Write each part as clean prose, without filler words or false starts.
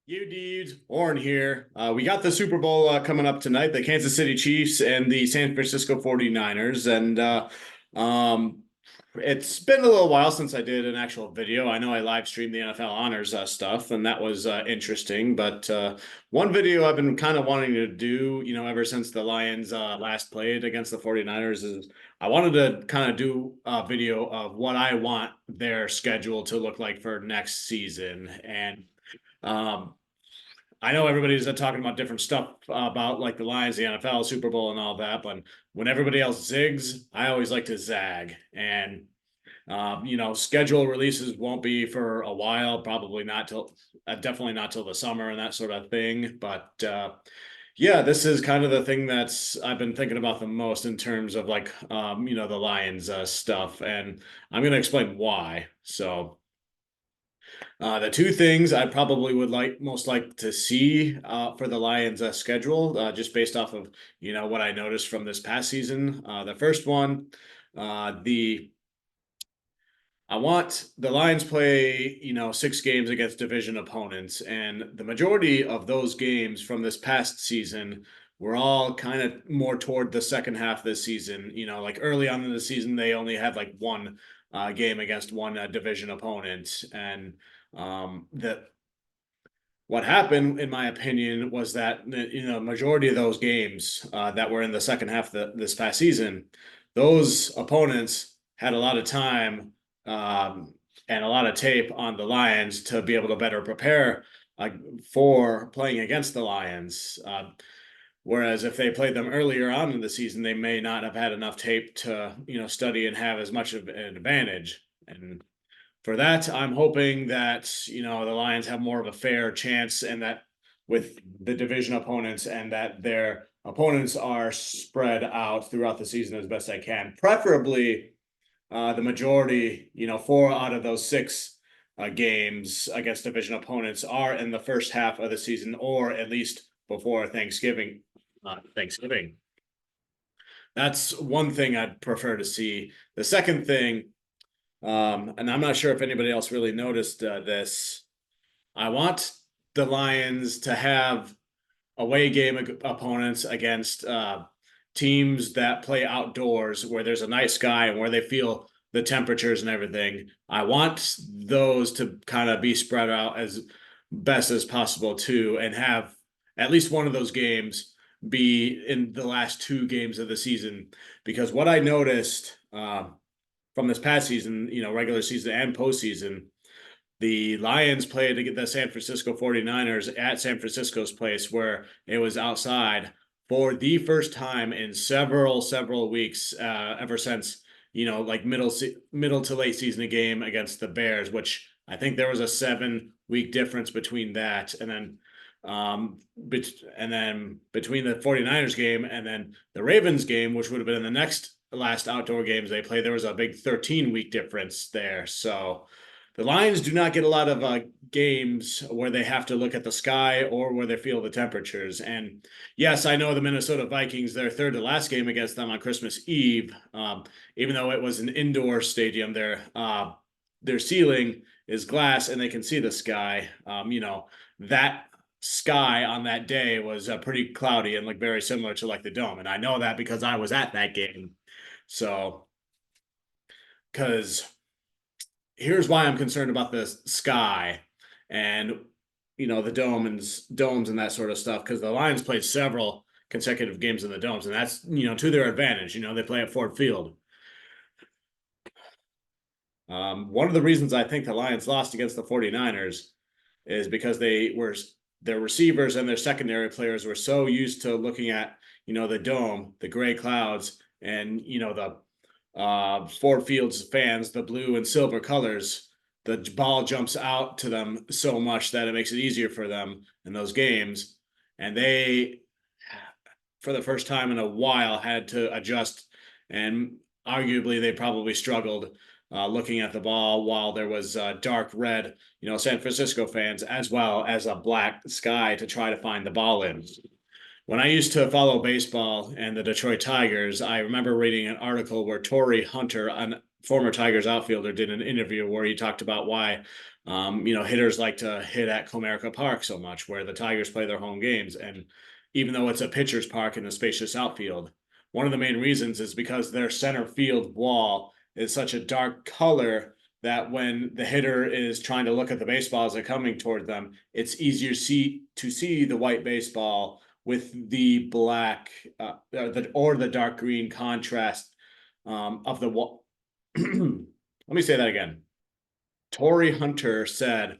You dudes, Warren here. We got the Super Bowl coming up tonight, the Kansas City Chiefs and the San Francisco 49ers. Um, it's been a little while since I did an actual video. I know I live streamed the NFL Honors stuff, and that was interesting. But one video I've been kind of wanting to do, ever since the Lions last played against the 49ers is I wanted to kind of do a video of what I want their schedule to look like for next season. And um, I know everybody's talking about different stuff about like the Lions, the NFL, Super Bowl, and all that. But when everybody else zigs, I always like to zag. And schedule releases won't be for a while. Probably not till, definitely not till the summer and that sort of thing. But yeah, this is kind of the thing that's I've been thinking about the most in terms of like the Lions stuff, and I'm going to explain why. So. The two things I probably would most like to see for the Lions' schedule, just based off of what I noticed from this past season. The first one, the I want the Lions play 6 games against division opponents, and the majority of those games from this past season were all kind of more toward the second half of the season. Like early on in the season, they only had like one game against one division opponent, and that what happened, in my opinion, was that majority of those games that were in the second half of this past season, those opponents had a lot of time and a lot of tape on the Lions to be able to better prepare uh, for playing against the Lions. Whereas if they played them earlier on in the season, they may not have had enough tape to study and have as much of an advantage. And for that, I'm hoping that the Lions have more of a fair chance, and that with the division opponents, and that their opponents are spread out throughout the season as best I can. Preferably, the majority, 4 out of those 6 games against division opponents are in the first half of the season, or at least before Thanksgiving. Thanksgiving. That's one thing I'd prefer to see. The second thing, and I'm not sure if anybody else really noticed this. I want the Lions to have away game opponents against teams that play outdoors where there's a nice sky and where they feel the temperatures and everything. I want those to kind of be spread out as best as possible too, and have at least one of those games be in the last 2 games of the season. Because what I noticed from this past season, regular season and postseason, the Lions played the San Francisco 49ers at San Francisco's place where it was outside for the first time in several weeks, ever since, like middle to late season game against the Bears, which I think there was a 7 week difference between that. And then between the 49ers game and then the Ravens game, which would have been in the next last outdoor games they played, there was a big 13-week difference there. So the Lions do not get a lot of games where they have to look at the sky or where they feel the temperatures. And yes, I know the Minnesota Vikings, their third to last game against them on Christmas Eve, even though it was an indoor stadium, their ceiling is glass and they can see the sky. That sky on that day was pretty cloudy and like very similar to like the dome. And I know that because I was at that game. So, because here's why I'm concerned about the sky and the domes and that sort of stuff, because the Lions played several consecutive games in the domes, and that's to their advantage. They play at Ford Field. One of the reasons I think the Lions lost against the 49ers is because their receivers and their secondary players were so used to looking at the dome, the gray clouds, and the Ford Field's fans, the blue and silver colors, the ball jumps out to them so much that it makes it easier for them in those games. And they, for the first time in a while, had to adjust. And arguably, they probably struggled looking at the ball while there was dark red, San Francisco fans, as well as a black sky to try to find the ball in. When I used to follow baseball and the Detroit Tigers, I remember reading an article where Torrey Hunter, a former Tigers outfielder, did an interview where he talked about why Hitters like to hit at Comerica Park so much, where the Tigers play their home games. And even though it's a pitcher's park in a spacious outfield, one of the main reasons is because their center field wall is such a dark color that when the hitter is trying to look at the baseball as they're coming toward them, it's easier to see the white baseball with the black or the dark green contrast of the wall. Let me say that again. Torii Hunter said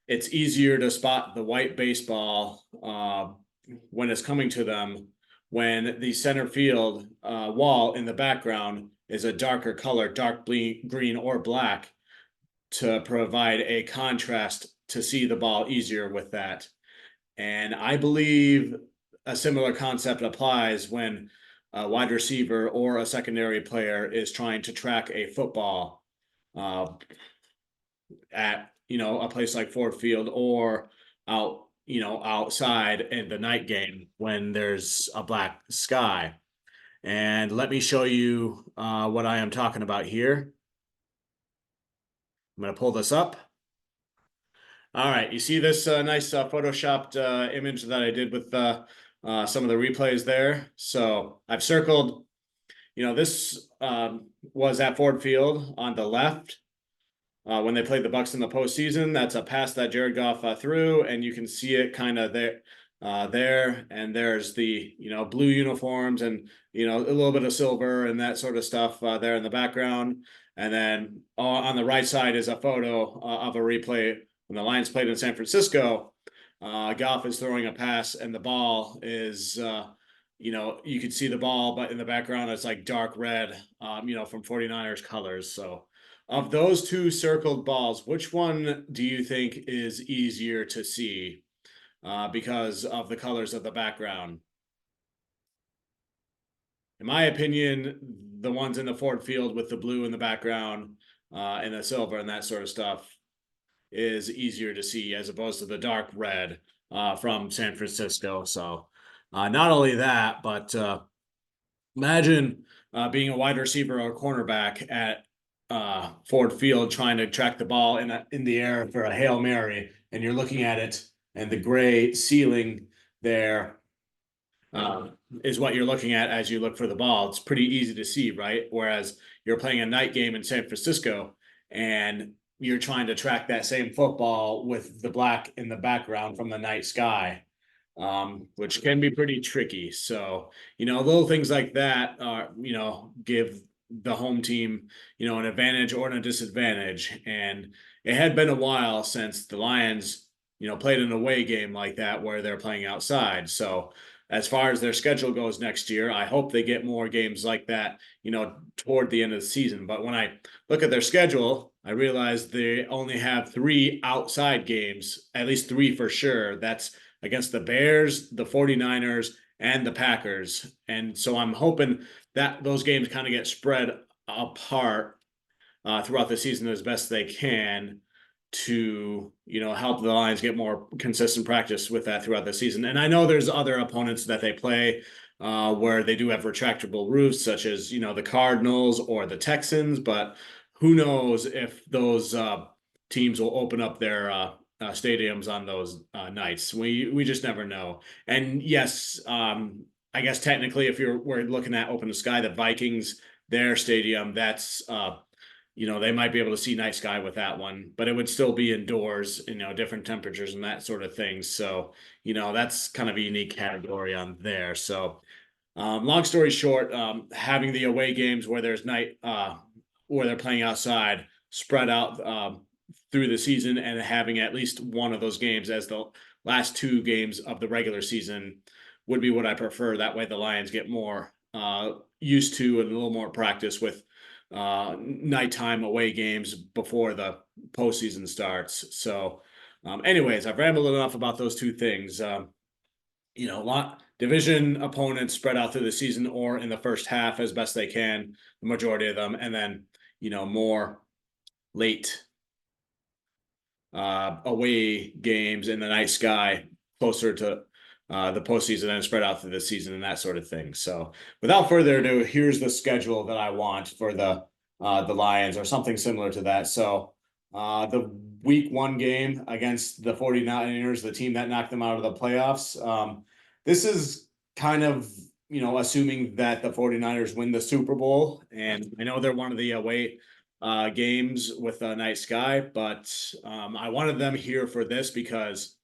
it's easier to spot the white baseball when it's coming to them when the center field wall in the background is a darker color, dark green or black, to provide a contrast to see the ball easier with that. And I believe a similar concept applies when a wide receiver or a secondary player is trying to track a football at a place like Ford Field or outside in the night game when there's a black sky. And let me show you what I am talking about here. I'm going to pull this up. All right, you see this nice photoshopped image that I did with some of the replays there. So I've circled, this was at Ford Field on the left. When they played the Bucks in the postseason, that's a pass that Jared Goff threw, and you can see it kind of there. And there's the blue uniforms and a little bit of silver and that sort of stuff there in the background. And then on the right side is a photo of a replay when the Lions played in San Francisco. Goff is throwing a pass, and the ball is you can see the ball, but in the background it's like dark red, from 49ers colors. So of those two circled balls, which one do you think is easier to see because of the colors of the background? In my opinion, the ones in the Ford Field with the blue in the background and the silver and that sort of stuff is easier to see as opposed to the dark red from San Francisco. So not only that, but imagine being a wide receiver or cornerback at Ford Field trying to track the ball in the air for a Hail Mary, and you're looking at it, and the gray ceiling there is what you're looking at as you look for the ball. It's pretty easy to see, right? Whereas you're playing a night game in San Francisco, and you're trying to track that same football with the black in the background from the night sky, which can be pretty tricky. So, little things like that give the home team, an advantage or a disadvantage. And it had been a while since the Lions, played an away game like that where they're playing outside. So as far as their schedule goes next year, I hope they get more games like that, toward the end of the season. But when I look at their schedule, I realize they only have 3 outside games, at least 3 for sure. That's against the Bears, the 49ers, and the Packers. And so I'm hoping that those games kind of get spread apart throughout the season as best they can to help the Lions get more consistent practice with that throughout the season. And I know there's other opponents that they play where they do have retractable roofs, such as the Cardinals or the Texans, but who knows if those teams will open up their stadiums on those nights. We just never know. And yes, I guess technically if we're looking at open the sky, the Vikings, their stadium, that's they might be able to see night sky with that one, but it would still be indoors, different temperatures and that sort of thing. So, that's kind of a unique category on there. So, long story short, having the away games where there's night, where they're playing outside spread out through the season and having at least one of those games as the last 2 games of the regular season would be what I prefer. That way the Lions get more used to and a little more practice with nighttime away games before the postseason starts. So anyways, I've rambled enough about those 2 things. Division opponents spread out through the season or in the first half as best they can, the majority of them, and then more late away games in the night sky closer to the postseason and spread out through the season and that sort of thing. So without further ado, here's the schedule that I want for the Lions or something similar to that. So the week one game against the 49ers, the team that knocked them out of the playoffs. This is kind of, assuming that the 49ers win the Super Bowl. And I know they're one of the away games with Night Sky, but I wanted them here for this because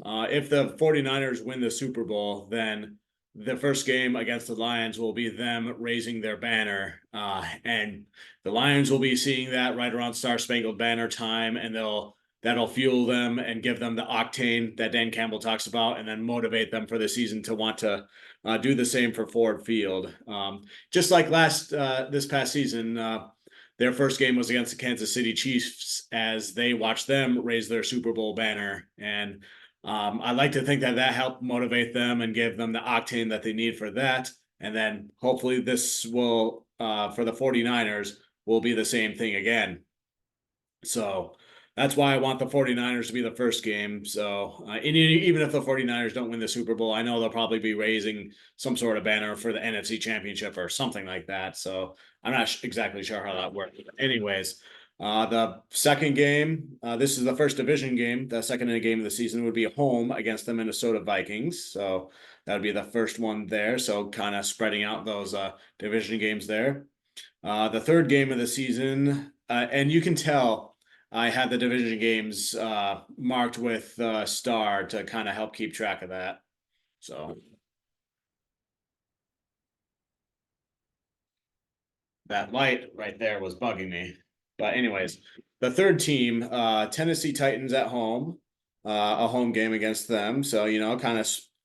if the 49ers win the Super Bowl, then the first game against the Lions will be them raising their banner. And the Lions will be seeing that right around Star Spangled Banner time, and that'll fuel them and give them the octane that Dan Campbell talks about, and then motivate them for the season to want to do the same for Ford Field. Just like this past season, their first game was against the Kansas City Chiefs as they watched them raise their Super Bowl banner. And I like to think that helped motivate them and give them the octane that they need for that. And then hopefully this will, for the 49ers, will be the same thing again. So that's why I want the 49ers to be the first game. So and even if the 49ers don't win the Super Bowl, I know they'll probably be raising some sort of banner for the NFC Championship or something like that. So I'm not exactly sure how that works. Anyways, the second game, this is the first division game. The second game of the season would be home against the Minnesota Vikings. So that would be the first one there. So kind of spreading out those division games there. The third game of the season, and you can tell I had the division games marked with star to kind of help keep track of that. So that light right there was bugging me. But anyways, the third team, Tennessee Titans at home, a home game against them. So,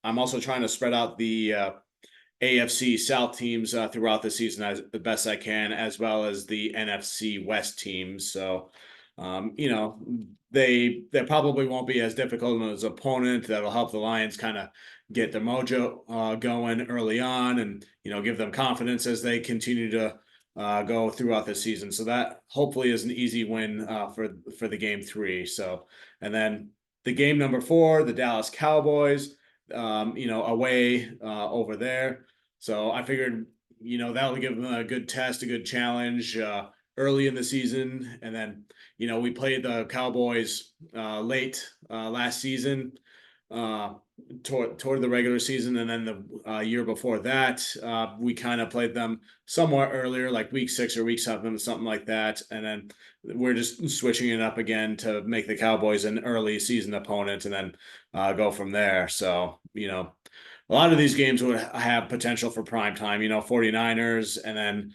I'm also trying to spread out the AFC South teams throughout the season as the best I can, as well as the NFC West teams. So, they probably won't be as difficult as opponent. That'll help the Lions kind of get their mojo going early on, and give them confidence as they continue to go throughout the season. So that hopefully is an easy win for the game 3. So, and then the game number 4, the Dallas Cowboys, away over there. So I figured, that'll give them a good test, a good challenge early in the season. And then, we played the Cowboys late last season toward the regular season. And then the year before that, we kind of played them somewhat earlier, like week 6 or week 7, something like that. And then we're just switching it up again to make the Cowboys an early season opponent and then go from there. So, a lot of these games would have potential for prime time, 49ers and then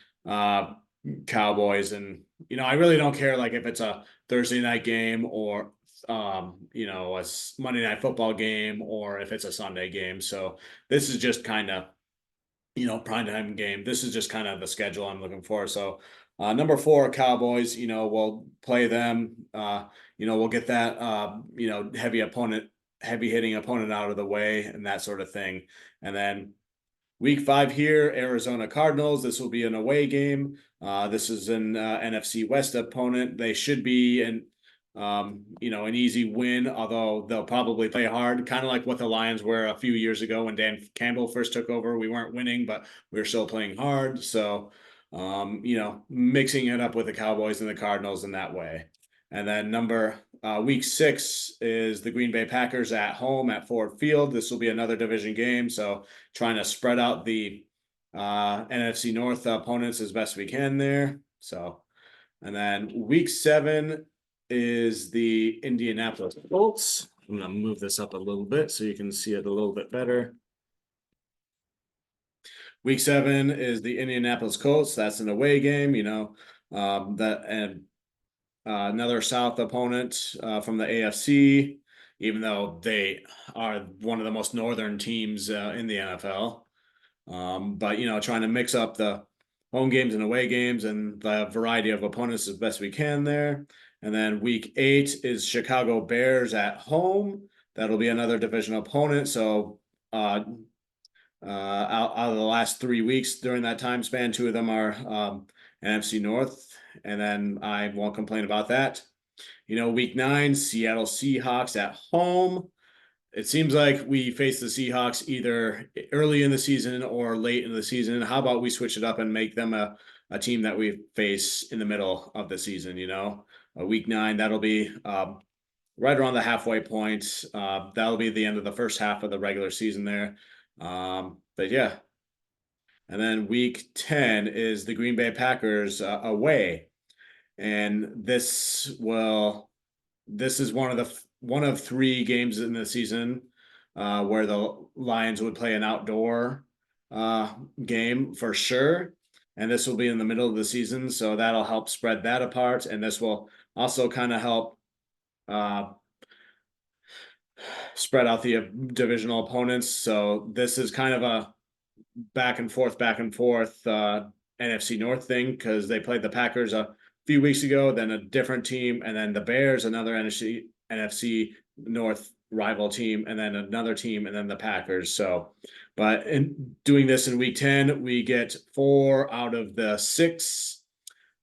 Cowboys. And, I really don't care like if it's a Thursday night game or a Monday Night Football game or if it's a Sunday game. So this is just kind of, prime time game. This is just kind of the schedule I'm looking for. So number 4, Cowboys, we'll play them. We'll get that, heavy hitting opponent out of the way and that sort of thing. And then week 5 here, Arizona Cardinals. This will be an away game. This is an NFC West opponent. They should be an easy win, although they'll probably play hard, kind of like what the Lions were a few years ago when Dan Campbell first took over. We weren't winning, but we were still playing hard. So, mixing it up with the Cowboys and the Cardinals in that way. And then week 6 is the Green Bay Packers at home at Ford Field. This will be another division game. So trying to spread out the NFC North opponents as best we can there. So, and then week 7 is the Indianapolis Colts. I'm going to move this up a little bit so you can see it a little bit better. Week 7 is the Indianapolis Colts. That's an away game, another South opponent from the AFC, even though they are one of the most northern teams in the NFL. But, trying to mix up the home games and away games and the variety of opponents as best we can there. And then week 8 is Chicago Bears at home. That'll be another division opponent. So out of the last 3 weeks during that time span, 2 of them are NFC North. And then I won't complain about that. Week 9, Seattle Seahawks at home. It seems like we face the Seahawks either early in the season or late in the season. How about we switch it up and make them a team that we face in the middle of the season, week 9, that'll be right around the halfway point. That'll be the end of the first half of the regular season there. But yeah. And then week 10 is the Green Bay Packers away. And this is one of 3 games in the season where the Lions would play an outdoor game for sure. And this will be in the middle of the season, so that'll help spread that apart. And this will also kind of help spread out the divisional opponents. So this is kind of a back and forth NFC North thing, because they played the Packers a few weeks ago, then a different team, and then the Bears, another NFC North rival team, and then another team, and then the Packers. So, but in doing this in week 10, we get 4 out of the 6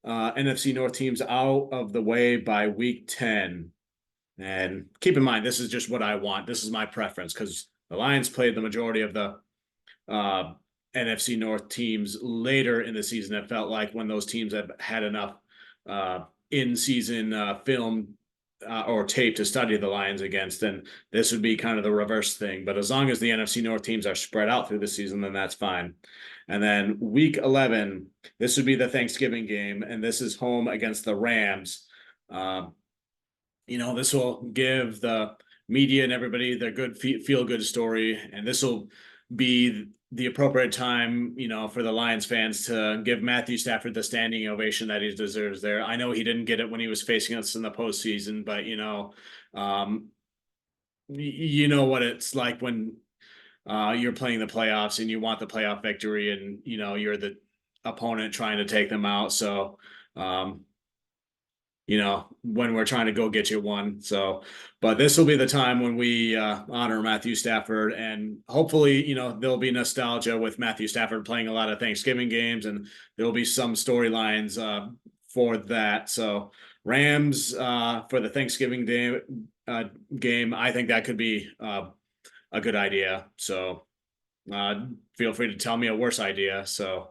NFC North teams out of the way by week 10. And keep in mind, this is just what I want. This is my preference, because the Lions played the majority of the NFC North teams later in the season. It felt like when those teams have had enough in-season film or tape to study the Lions against, and this would be kind of the reverse thing. But as long as the NFC North teams are spread out through the season, then that's fine. And then week 11, this would be the Thanksgiving game, and this is home against the Rams. This will give the media and everybody their good feel-good story, and this will be the appropriate time, for the Lions fans to give Matthew Stafford the standing ovation that he deserves there. I know he didn't get it when he was facing us in the postseason, but what it's like when you're playing the playoffs and you want the playoff victory, and you're the opponent trying to take them out. So when we're trying to go get you one. So, but this will be the time when we honor Matthew Stafford, and hopefully, there'll be nostalgia with Matthew Stafford playing a lot of Thanksgiving games, and there'll be some storylines for that. So Rams for the Thanksgiving game, I think that could be a good idea. So feel free to tell me a worse idea. So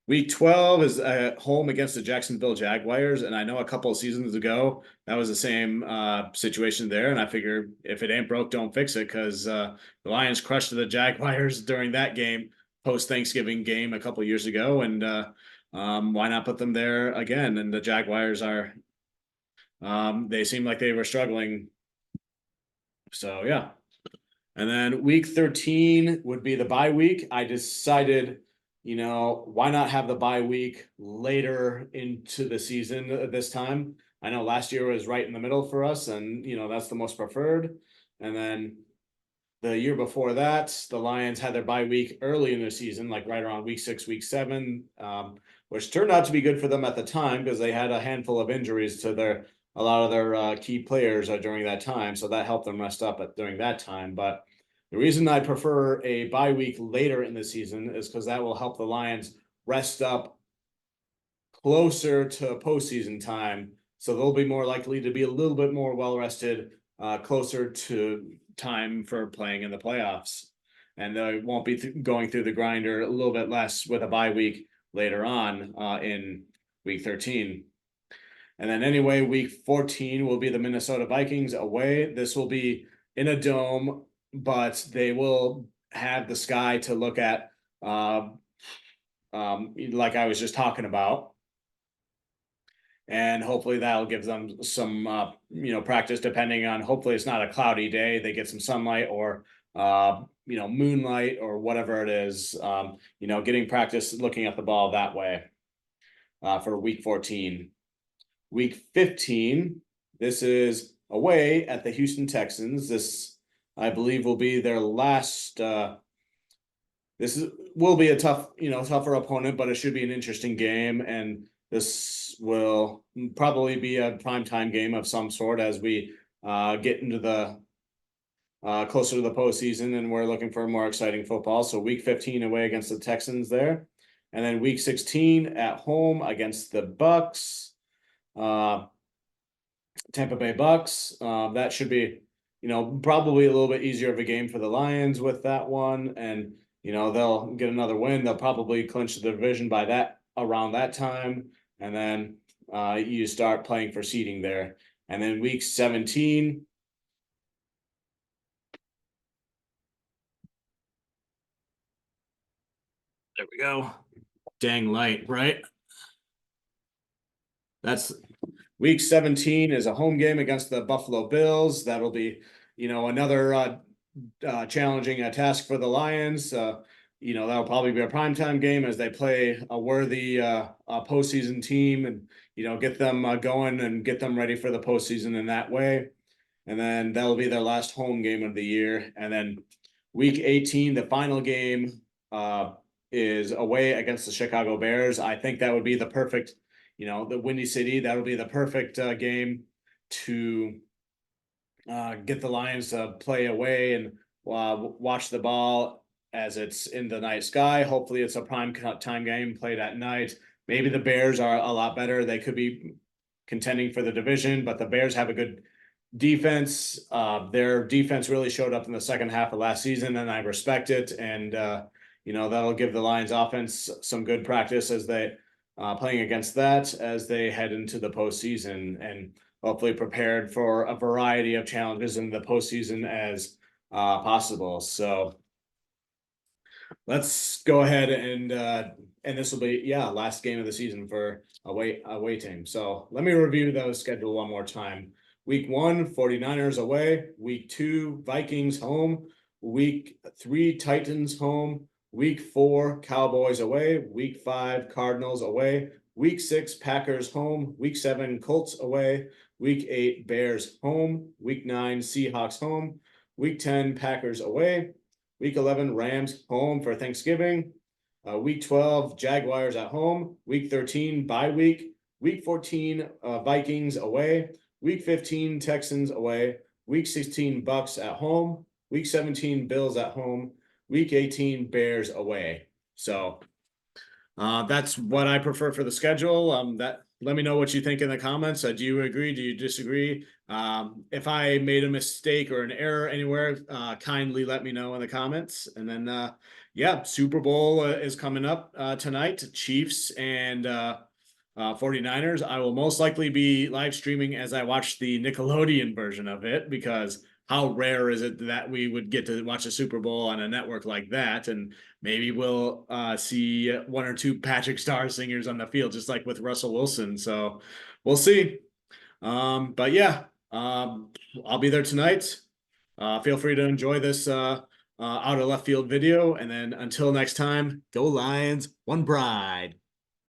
week 12 is at home against the Jacksonville Jaguars, and I know a couple of seasons ago that was the same situation there. And I figure if it ain't broke, don't fix it, because the Lions crushed the Jaguars during that game, post-Thanksgiving game a couple of years ago, and why not put them there again? And the Jaguars they seem like they were struggling. So yeah. And then week 13 would be the bye week. I decided, why not have the bye week later into the season this time? I know last year was right in the middle for us, and that's the most preferred. And then the year before that, the Lions had their bye week early in the season, like right around week 6, week 7, which turned out to be good for them at the time, because they had a handful of injuries to a lot of their key players during that time. So that helped them rest up during that time. But the reason I prefer a bye week later in the season is because that will help the Lions rest up closer to postseason time. So they'll be more likely to be a little bit more well-rested closer to time for playing in the playoffs. And they won't be going through the grinder a little bit less with a bye week later on in week 13. And then anyway, week 14 will be the Minnesota Vikings away. This will be in a dome, but they will have the sky to look at, like I was just talking about. And hopefully that'll give them some, practice, depending on, hopefully it's not a cloudy day. They get some sunlight or, moonlight or whatever it is, getting practice looking at the ball that way for week 14. Week 15, this is away at the Houston Texans. This, I believe, will be their last. Will be a tougher opponent, but it should be an interesting game, and this will probably be a primetime game of some sort as we get into the closer to the postseason, and we're looking for more exciting football. So week 15 away against the Texans there, and then week 16 at home against the Bucks. Tampa Bay Bucks. That should be, probably a little bit easier of a game for the Lions with that one, and they'll get another win. They'll probably clinch the division by around that time, and then you start playing for seeding there. And then week 17. There we go. Dang light, right? That's week 17 is a home game against the Buffalo Bills. That'll be, another challenging task for the Lions. That'll probably be a primetime game as they play a worthy postseason team, and get them going and get them ready for the postseason in that way. And then that'll be their last home game of the year. And then week 18, the final game is away against the Chicago Bears. I think that would be the perfect, the Windy City. That would be the perfect game to get the Lions to play away and watch the ball as it's in the night sky. Hopefully it's a prime time game played at night. Maybe the Bears are a lot better. They could be contending for the division, but the Bears have a good defense. Their defense really showed up in the second half of last season, and I respect it. And that'll give the Lions offense some good practice as they playing against that as they head into the postseason, and hopefully prepared for a variety of challenges in the postseason as possible. So let's go ahead and this will be last game of the season for away team. So let me review the schedule one more time. Week 1, 49ers away. Week 2, Vikings home. Week 3, Titans home. Week 4, Cowboys away. Week 5, Cardinals away. Week 6, Packers home. Week 7, Colts away. Week 8, Bears home. Week 9, Seahawks home. Week 10, Packers away. Week 11, Rams home for Thanksgiving. Week 12, Jaguars at home. Week 13, bye week. Week 14, Vikings away. Week 15, Texans away. Week 16, Bucks at home. Week 17, Bills at home. Week 18, Bears away. So that's what I prefer for the schedule. Let me know what you think in the comments. Do you agree? Do you disagree? If I made a mistake or an error anywhere, kindly let me know in the comments. And then, Super Bowl is coming up tonight. Chiefs and 49ers. I will most likely be live streaming as I watch the Nickelodeon version of it, because how rare is it that we would get to watch a Super Bowl on a network like that? And maybe we'll see one or two Patrick Star singers on the field, just like with Russell Wilson. So we'll see. But yeah, I'll be there tonight. Feel free to enjoy this out of left field video. And then until next time, go Lions, one bride.